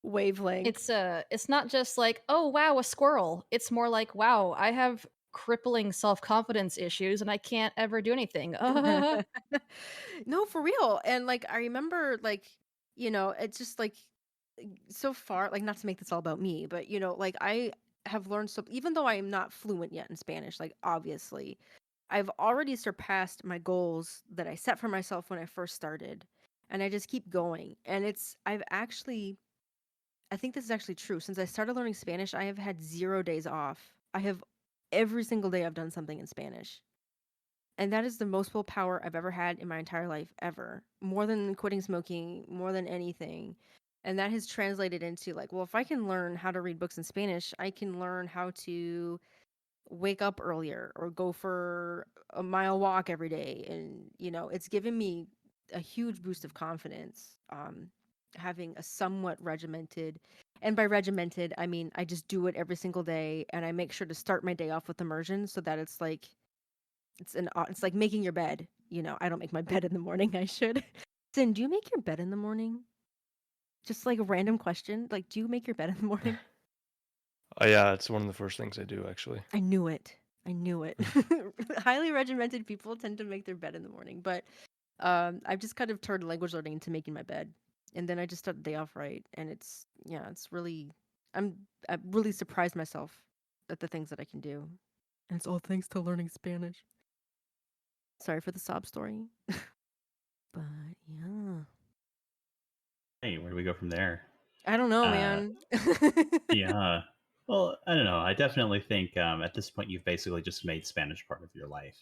wavelength. It's not just like, "Oh, wow, a squirrel." It's more like, "Wow, I have crippling self-confidence issues and I can't ever do anything." No, for real. And like I remember like, it's just like so far, like not to make this all about me, but like I have learned so even though I am not fluent yet in Spanish, like obviously, I've already surpassed my goals that I set for myself when I first started. And I just keep going. And I think this is actually true. Since I started learning Spanish, I have had 0 days off. I have every single day I've done something in Spanish. And that is the most willpower I've ever had in my entire life, ever. More than quitting smoking, more than anything. And that has translated into like, well, if I can learn how to read books in Spanish, I can learn how to wake up earlier or go for a mile walk every day. And, it's given me a huge boost of confidence. Having a somewhat regimented, and by regimented, I mean, I just do it every single day and I make sure to start my day off with immersion so that it's like making your bed. I don't make my bed in the morning. I should. Sin, do you make your bed in the morning? Just like a random question. Like, do you make your bed in the morning? Yeah, it's one of the first things I do actually. I knew it. I knew it. Highly regimented people tend to make their bed in the morning, but I've just kind of turned language learning into making my bed, and then I just start the day off right, and it's really, I really surprised myself at the things that I can do, and it's all thanks to learning Spanish. Sorry for the sob story, but yeah. Hey, where do we go from there? I don't know, Uh, man. yeah. Well, I don't know. I definitely think at this point you've basically just made Spanish part of your life.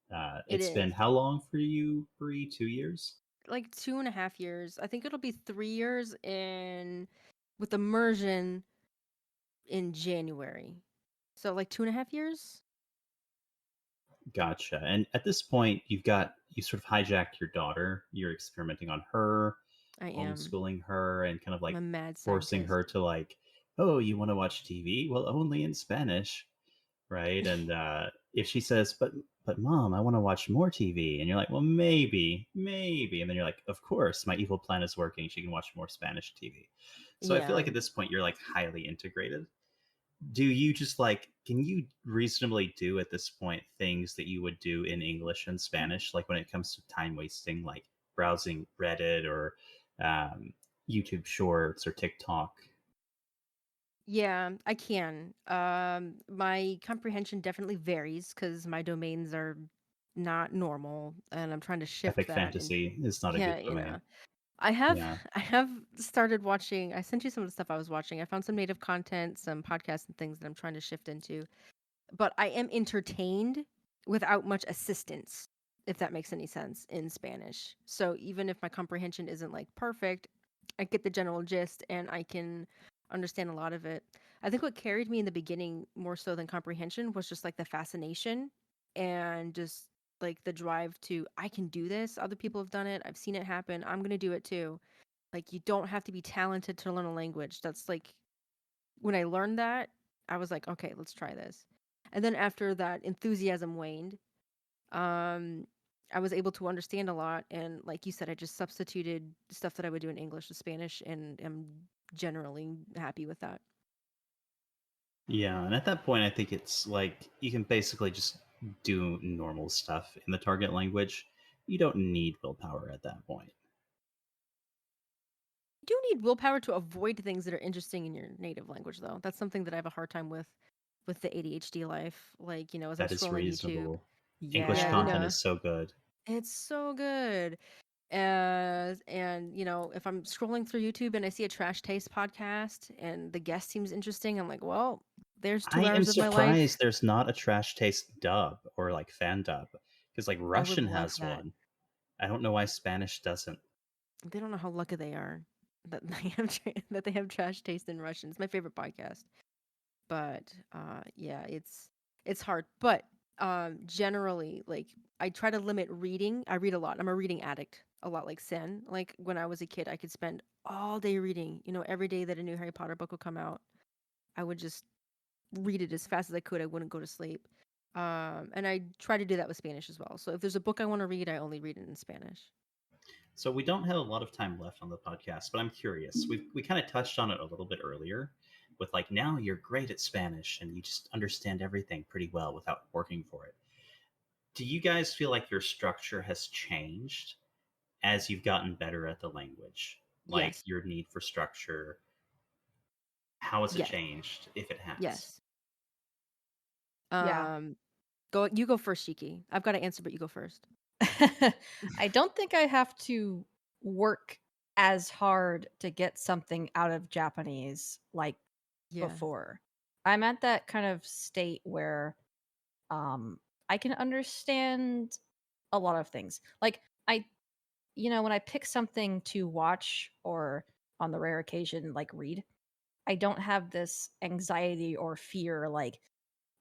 It It's been is. how long for you, Bree? 2 years? Like 2.5 years. I think it'll be 3 years in with immersion in January. So like 2.5 years? Gotcha. And at this point, you sort of hijacked your daughter. You're experimenting on her, I am. homeschooling her, and kind of I'm like a mad forcing her scientist. to like, oh, you want to watch TV? Well, only in Spanish, right? And if she says, but mom, I want to watch more TV, and you're like, well, maybe, and then you're like, of course, my evil plan is working. She can watch more Spanish TV. So I feel Yeah. like at this point, you're like highly integrated. Do you just like can you reasonably do at this point things that you would do in English and Spanish, like when it comes to time wasting, like browsing Reddit or um, YouTube Shorts or TikTok? Yeah, I can. My comprehension definitely varies because my domains are not normal, and I'm trying to shift Epic that. And fantasy is not a yeah, good domain. I have Yeah. I have started watching. I sent you some of the stuff I was watching. I found some native content, some podcasts and things that I'm trying to shift into. But I am entertained without much assistance, if that makes any sense, in Spanish. So even if my comprehension isn't like perfect, I get the general gist and I can understand a lot of it. I think what carried me in the beginning more so than comprehension was just like the fascination and just like the drive to I can do this. Other people have done it. I've seen it happen. I'm going to do it too. Like you don't have to be talented to learn a language. That's like when I learned that, I was like, okay, let's try this. And then after that enthusiasm waned, um, I was able to understand a lot. And like you said, I just substituted stuff that I would do in English to Spanish and am generally happy with that. Yeah, and at that point I think it's like you can basically just do normal stuff in the target language. You don't need willpower at that point. You do need willpower to avoid things that are interesting in your native language, though. That's something that I have a hard time with the ADHD life. Like, as I'm That is scrolling YouTube. reasonable. English Yeah, content Yeah. is so good. it's so good. And if I'm scrolling through YouTube and I see a trash taste podcast and the guest seems interesting, I'm like, well, there's I two am hours of my life. surprised there's not a trash taste dub or like fan dub because like I would Russian love has that. one. I don't know why Spanish doesn't. They don't know how lucky they are that that they have trash taste in Russian. It's my favorite podcast. But yeah, it's hard. But generally, like I try to limit reading. I read a lot. I'm a reading addict, a lot like Sen. Like when I was a kid, I could spend all day reading. Every day that a new Harry Potter book would come out, I would just read it as fast as I could. I wouldn't go to sleep. And I try to do that with Spanish as well. So if there's a book I want to read, I only read it in Spanish. So we don't have a lot of time left on the podcast, but I'm curious. We kind of touched on it a little bit earlier with like now you're great at Spanish and you just understand everything pretty well without working for it. Do you guys feel like your structure has changed as you've gotten better at the language? Like Yes. your need for structure, how has it Yes. changed if it has? Yes. Yeah. You go first, Shiki. I've got to answer, but you go first. I don't think I have to work as hard to get something out of Japanese like Yeah. before. I'm at that kind of state where I can understand a lot of things. Like when I pick something to watch or on the rare occasion like read, I don't have this anxiety or fear like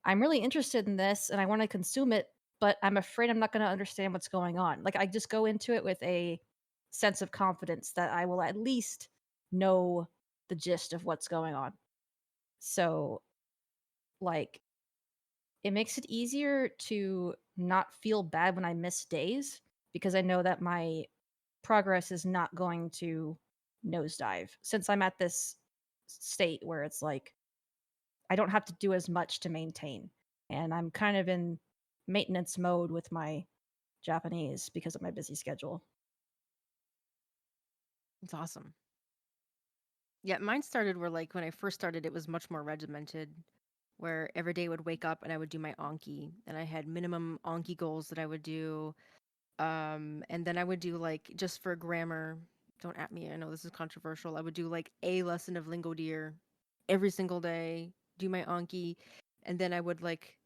I'm really interested in this and I want to consume it, but I'm afraid I'm not going to understand what's going on. Like I just go into it with a sense of confidence that I will at least know the gist of what's going on. So, like, it makes it easier to not feel bad when I miss days because I know that my progress is not going to nosedive since I'm at this state where it's like I don't have to do as much to maintain. And I'm kind of in maintenance mode with my Japanese because of my busy schedule. It's awesome. Yeah, mine started where like when I first started, it was much more regimented, where every day I would wake up and I would do my Anki, and I had minimum Anki goals that I would do. And then I would do like just for grammar. Don't at me. I know this is controversial. I would do like a lesson of Lingo Deer every single day. Do my Anki, and then I would like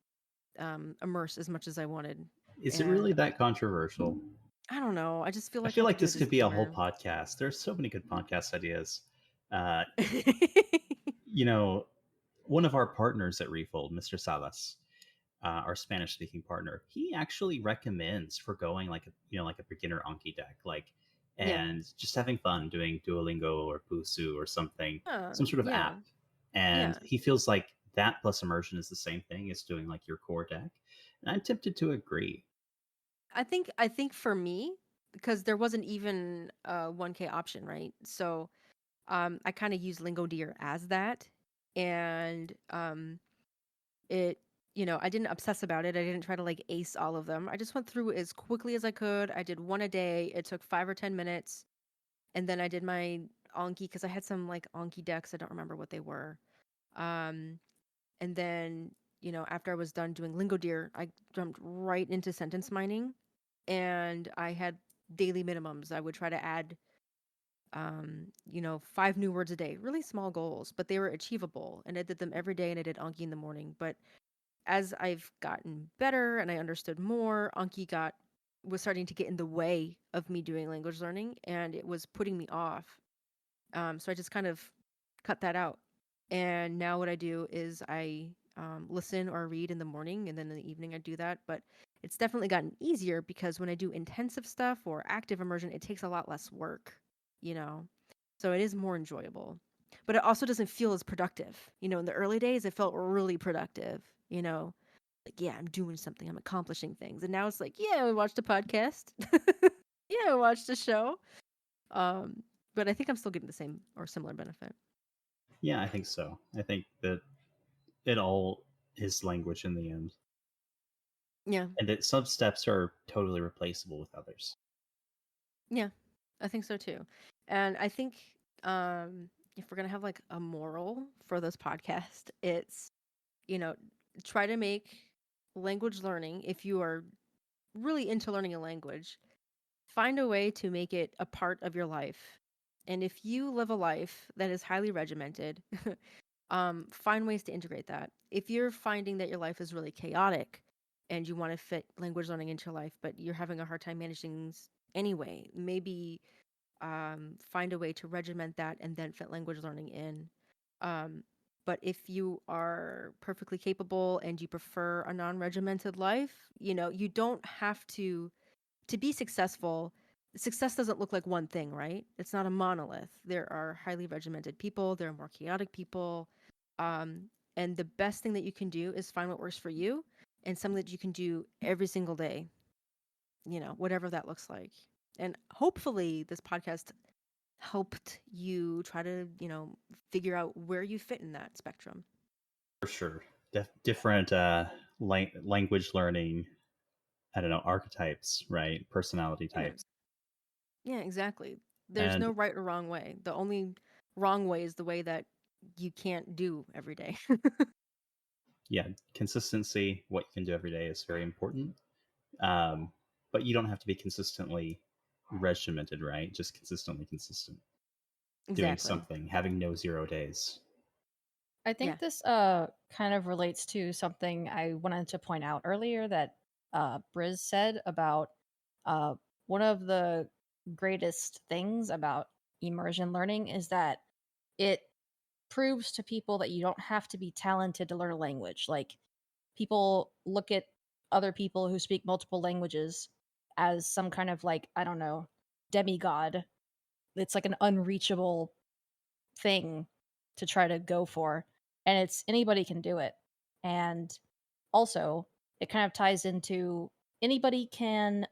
immerse as much as I wanted. Is it And really that controversial? I don't know. I just feel I like I feel have to like do a this could be a whole disclaimer. podcast. There's so many good podcast ideas. Uh, Yeah. you know, one of our partners at Refold, Mr. Salas, our Spanish speaking partner, he actually recommends for going like like a beginner Anki deck, like and just having fun doing Duolingo or Busu or something, some sort of Yeah. app. And Yeah. he feels like that plus immersion is the same thing as doing like your core deck. And I'm tempted to agree. I think for me, because there wasn't even a 1K option, right? So I kind of use Lingo Deer as that. And it, I didn't obsess about it. I didn't try to like ace all of them. I just went through as quickly as I could. I did one a day. It took 5 or 10 minutes. And then I did my Anki because I had some like Anki decks. I don't remember what they were. Um, and then, after I was done doing Lingo Deer, I jumped right into sentence mining, and I had daily minimums. I would try to add 5 new words a day, really small goals, but they were achievable. And I did them every day, and I did Anki in the morning. But as I've gotten better and I understood more, Anki was starting to get in the way of me doing language learning, and it was putting me off. So I just kind of cut that out. And now what I do is I listen or read in the morning, and then in the evening I do that. But it's definitely gotten easier because when I do intensive stuff or active immersion, it takes a lot less work, you know? So it is more enjoyable. But it also doesn't feel as productive. In the early days, it felt really productive, like, yeah, I'm doing something, I'm accomplishing things. And now it's like, yeah, we watched a podcast. Yeah, I watched a show. Um, but I think I'm still getting the same or similar benefit. Yeah, I think so. I think that it all is language in the end. Yeah, And that some steps are totally replaceable with others. yeah, I think so too. And I think if we're gonna have like a moral for this podcast, it's you know try to make language learning, if you are really into learning a language, find a way to make it a part of your life. And if you live a life that is highly regimented, find ways to integrate that. If you're finding that your life is really chaotic and you want to fit language learning into your life, but you're having a hard time managing things anyway, maybe find a way to regiment that and then fit language learning in. Um, but if you are perfectly capable and you prefer a non-regimented life, you don't have to be successful. Success doesn't look like one thing, right? It's not a monolith. There are highly regimented people, there are more chaotic people. Um, And the best thing that you can do is find what works for you and something that you can do every single day, whatever that looks like. And hopefully this podcast helped you try to, figure out where you fit in that spectrum. For sure. Different language learning, I don't know, archetypes, right? Personality Yeah. types. Yeah, exactly. There's And no right or wrong way. The only wrong way is the way that you can't do every day. yeah, consistency, what you can do every day is very important. But you don't have to be consistently regimented, right? Just consistently consistent. Doing Exactly. something, having no 0 days. I think Yeah. this kind of relates to something I wanted to point out earlier that Briz said about uh, one of the greatest things about immersion learning is that it proves to people that you don't have to be talented to learn a language. Like, people look at other people who speak multiple languages as some kind of, like, I don't know, demigod. It's like an unreachable thing to try to go for, and it's anybody can do it. And also, it kind of ties into anybody can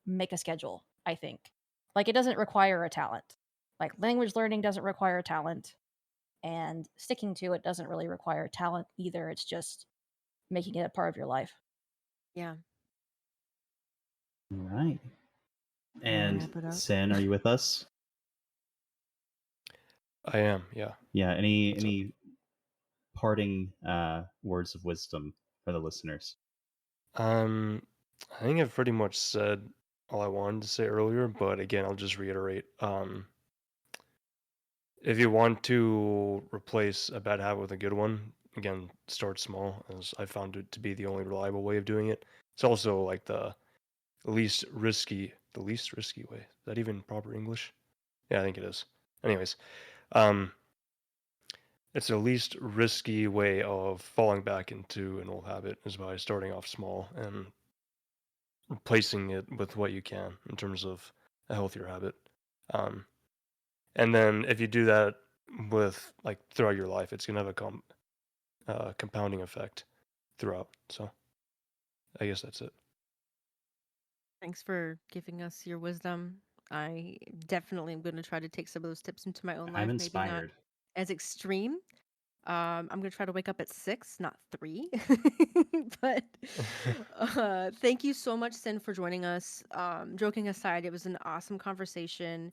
make a schedule, I think. Like, it doesn't require a talent. Like, language learning doesn't require talent, and sticking to it doesn't really require talent either. It's just making it a part of your life. Yeah. All right. Wanna And wrap it up? Sin, are you with us? I am, yeah. Yeah. What's up? Any parting words of wisdom for the listeners? I think I've pretty much said all I wanted to say earlier, but again, I'll just reiterate. If you want to replace a bad habit with a good one, again, start small, as I found it to be the only reliable way of doing it. It's also like the least risky way. Is that even proper English? Yeah, I think it is. Anyways, um, it's the least risky way of falling back into an old habit is by starting off small and replacing it with what you can in terms of a healthier habit. Um, and then if you do that with like throughout your life, it's gonna have a compounding effect throughout. So I guess that's it. Thanks for giving us your wisdom. I definitely am going to try to take some of those tips into my own I'm life. Maybe not inspired. as extreme. I'm going to try to wake up at 6, not 3. But thank you so much, Sin, for joining us. Joking aside, it was an awesome conversation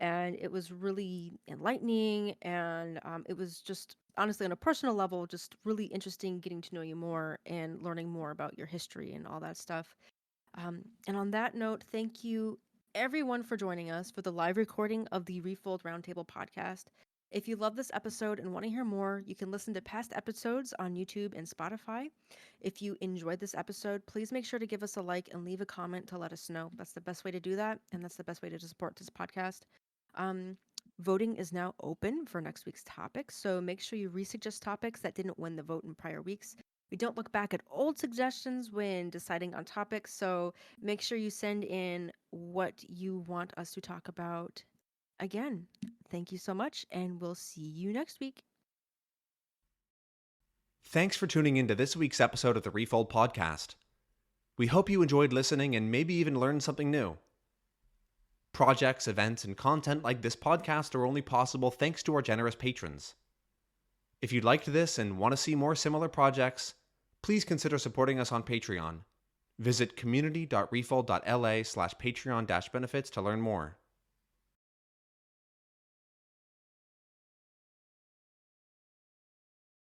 and it was really enlightening. And it was just, honestly, on a personal level, just really interesting getting to know you more and learning more about your history and all that stuff. And on that note, thank you everyone for joining us for the live recording of the Refold Roundtable podcast. If you love this episode and want to hear more, you can listen to past episodes on YouTube and Spotify. If you enjoyed this episode, please make sure to give us a like and leave a comment to let us know. That's the best way to do that, and that's the best way to support this podcast. Um, Voting is now open for next week's topics, so make sure you resuggest topics that didn't win the vote in prior weeks. We don't look back at old suggestions when deciding on topics, so make sure you send in what you want us to talk about. Again, thank you so much, and we'll see you next week. Thanks for tuning in to this week's episode of the Refold Podcast. We hope you enjoyed listening and maybe even learned something new. Projects, events, and content like this podcast are only possible thanks to our generous patrons. If you liked this and want to see more similar projects, please consider supporting us on Patreon. Visit community.refold.la/Patreon-benefits to learn more.